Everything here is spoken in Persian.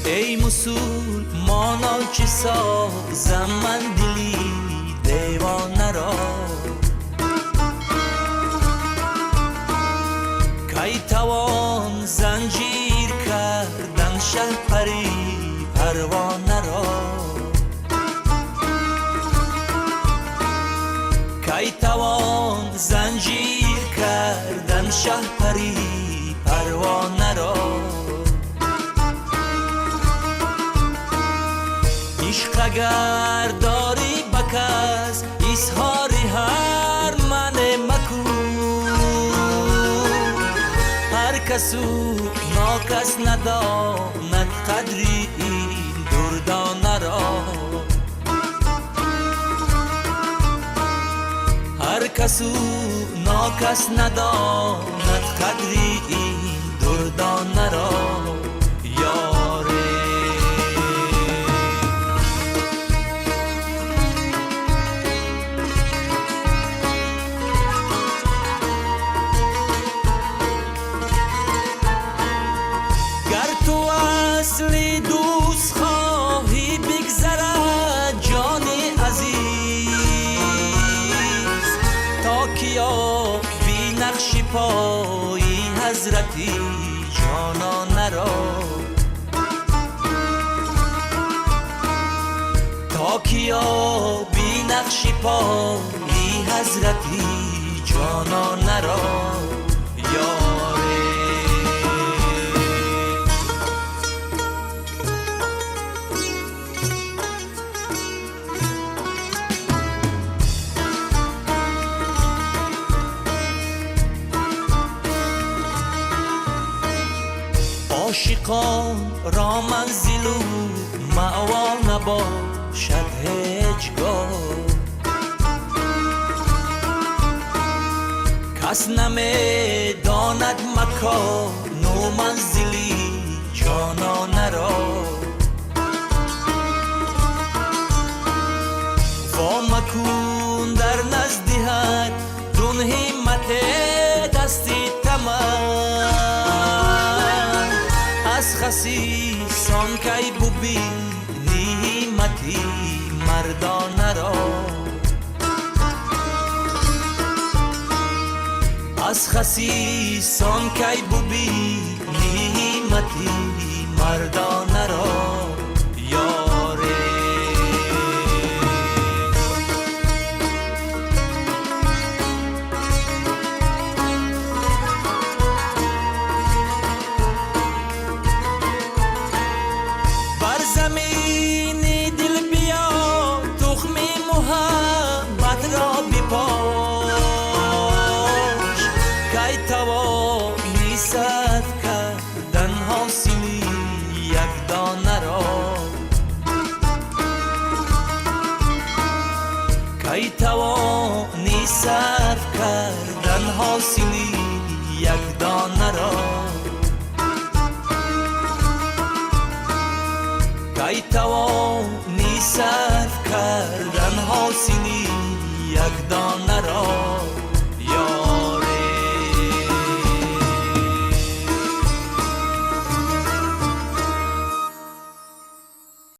ای مسلمانا که سازم من دلی دیوانه را، کی توان زنجیر کردن شهپری پروانه را، کی توان زنجیر کردن شهپری پروانه را. عشق اگر داری بکس اظهار هر من مکو، هر کسو ناکس نداند قدری این دردانه را، هر کسو ناکس نداند قدری این دردانه را. اصلی دوست خواهی بگذرد جان عزیز، تا کیا بی نقش پایی حضرتی جانانه را، تا کیا بی نقش پایی حضرتی جانانه را. عاشقان را منزل و مأوا نباشد هیچگاه، کس نمیداند مکان و منزلی جانانه را، وا مکن در نزد حد دون همت دستی تمام، از خسیسان کی ببینی همتی مردانه را، از خسیسان کی ببینی همتی مردانه را. زمین دل بیا تخم محبت را بپاش، کی توانی صد کردن حاصلی یک دانه را، کی توانی صد کردن حاصلی یک دانه را، کی توانی